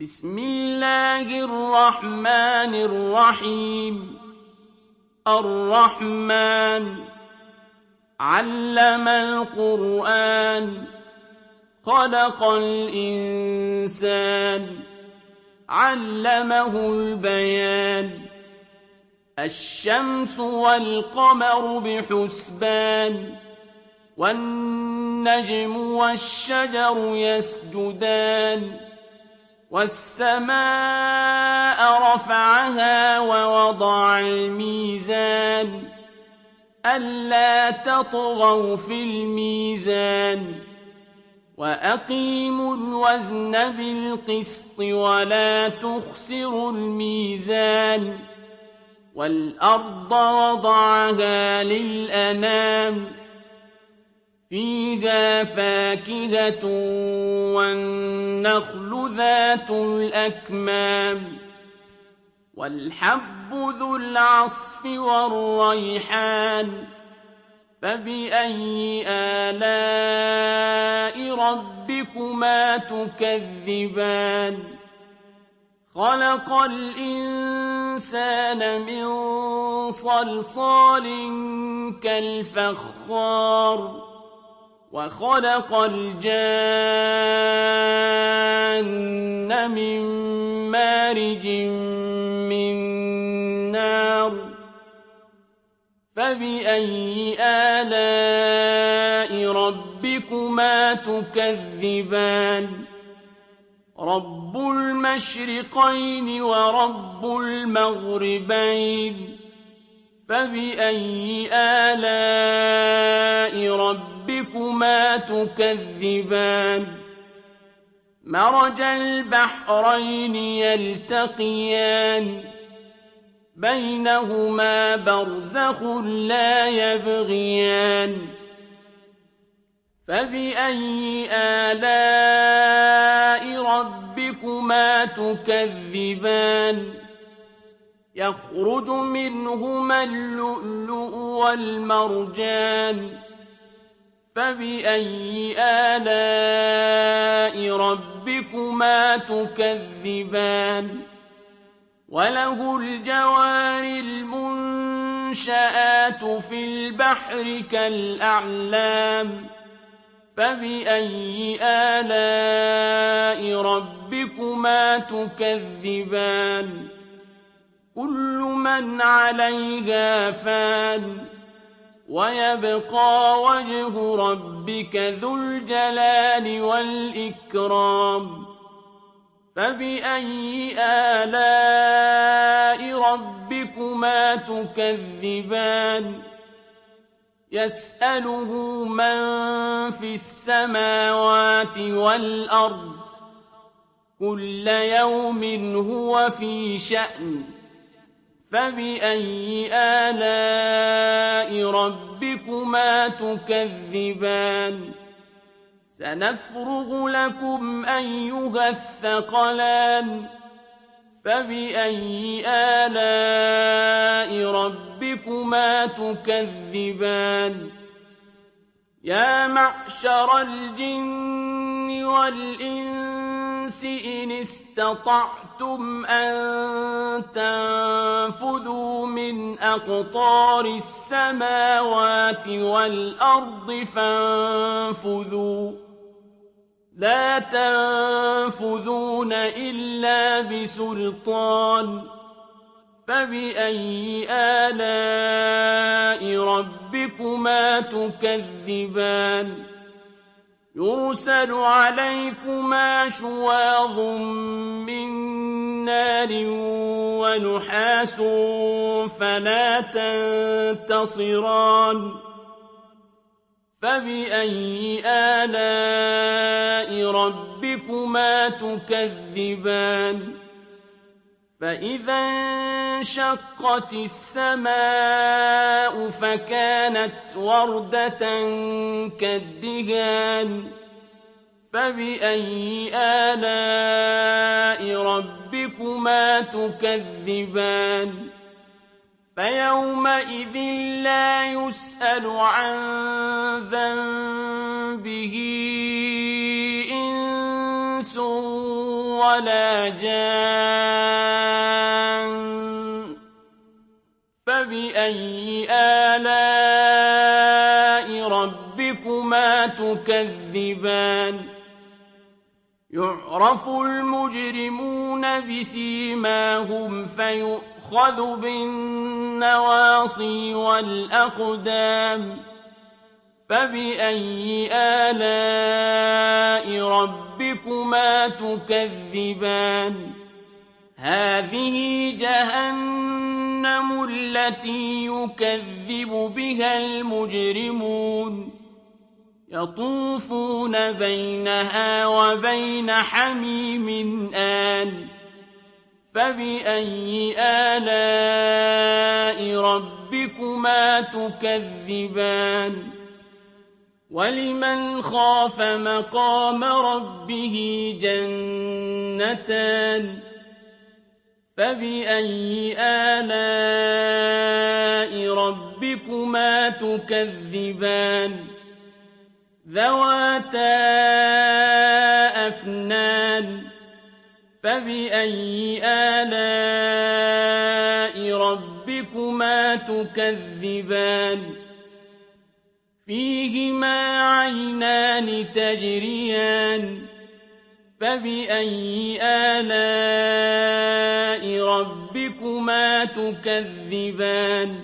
بسم الله الرحمن الرحيم. الرحمن علم القرآن خلق الإنسان علمه البيان. الشمس والقمر بحسبان والنجم والشجر يسجدان. والسماء رفعها ووضع الميزان ألا تطغوا في الميزان وأقيموا الوزن بالقسط ولا تخسروا الميزان. والأرض وضعها للأنام فيها فاكهة والنخل ذات الأكمام والحب ذو العصف والريحان. فبأي آلاء ربكما تكذبان؟ خلق الإنسان من صلصال كالفخار وخلق الجان من مارج من نار. فبأي آلاء ربكما تكذبان؟ رب المشرقين ورب المغربين. فبأي آلاء ربكما تكذبان؟ مرج البحرين يلتقيان بينهما برزخ لا يبغيان. فبأي آلاء ربكما تكذبان؟ يخرج منهما اللؤلؤ والمرجان. فبأي آلاء ربكما تكذبان؟ وله الجوار المنشآت في البحر كالأعلام. فبأي آلاء ربكما تكذبان؟ كل من عليها فان ويبقى وجه ربك ذو الجلال والإكرام. فبأي آلاء ربكما تكذبان؟ يسأله من في السماوات والأرض كل يوم هو في شأن. فبأي آلاء ربكما تكذبان؟ سنفرغ لكم أيها الثقلان. فبأي آلاء ربكما تكذبان؟ يا معشر الجن والإنس إن استطعتم أن تنفذوا من أقطار السماوات والأرض فانفذوا لا تنفذون إلا بسلطان. فبأي آلاء ربكما تكذبان؟ يرسل عليكما شواظ من نار ونحاس فلا تنتصران. فبأي آلاء ربكما تكذبان؟ فإذا انشقت السماء فكانت وردة كالدهان. فبأي آلاء ربكما تكذبان؟ فيومئذ لا يسأل عن ذنبه إنس ولا جان فبأي آلاء ربكما تكذبان يعرف المجرمون بسيماهم فيؤخذ بالنواصي والأقدام فبأي آلاء ربكما تكذبان هذه جهنم التي يكذب بها المجرمون يطوفون بينها وبين حميم آن فبأي آلاء ربكما تكذبان ولمن خاف مقام ربه جنتان فبأي آلاء ربكما تكذبان ذواتا أفنان فبأي آلاء ربكما تكذبان فيهما عينان تجريان فبأي آلاء ربكما تكذبان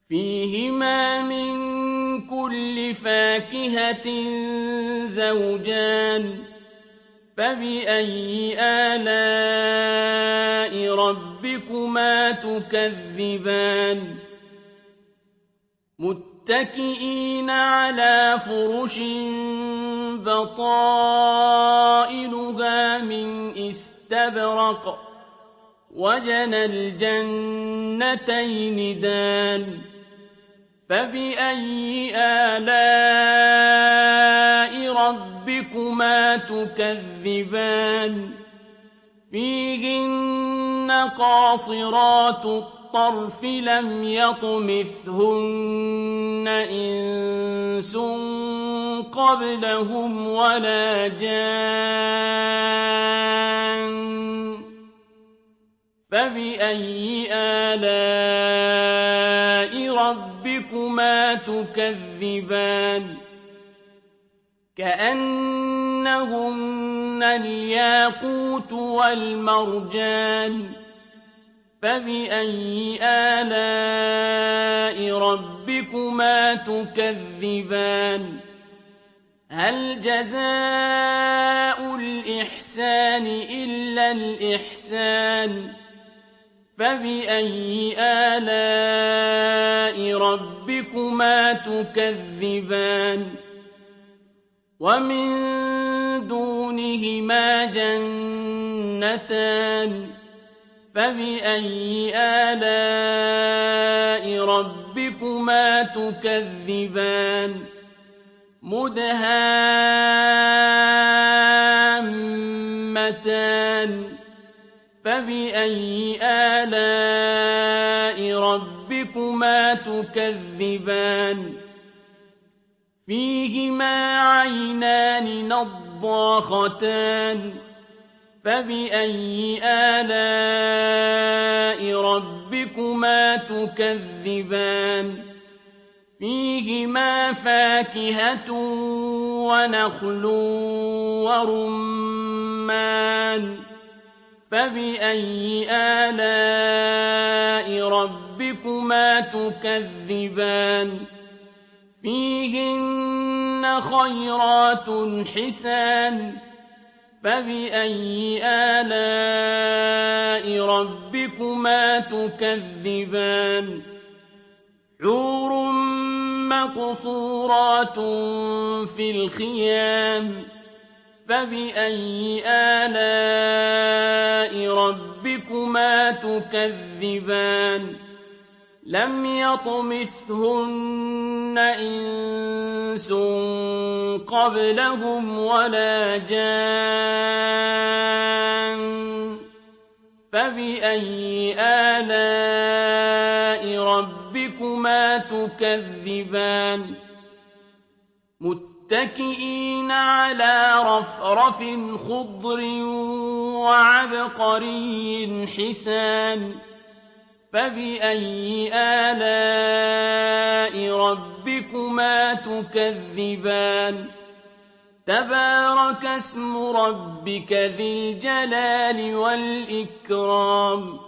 فيهما من كل فاكهة زوجان فبأي آلاء ربكما تكذبان متكئين على فرش بطائنها من استبرق وجنى الجنتين دان فبأي آلاء ربكما تكذبان فيهن قاصرات الطرف لم يطمثهن إنس قبلهم ولا جان فبأي آلاء ربكما تكذبان كأنهن الياقوت والمرجان فبأي آلاء ربكما تكذبان هل جزاء الإحسان إلا الإحسان فبأي آلاء ربكما تكذبان ومن دونهما جنتان فبأي آلاء ربكما تكذبان مدهامتان فبأي آلاء ربكما تكذبان فيهما عينان نضاختان فبأي آلاء ربكما تكذبان فيهما فاكهة ونخل ورمان فبأي آلاء ربكما تكذبان فيهن خيرات حسان فبأي آلاء ربكما تكذبان حور مقصورات في الخيام فبأي آلاء ربكما تكذبان لم يطمثهن إنس قبلهم ولا جان فبأي آلاء ربكما تكذبان متكئين على رفرف خضر وعبقري حسان فبأي آلاء ربكما تكذبان تبارك اسم ربك ذي الجلال والإكرام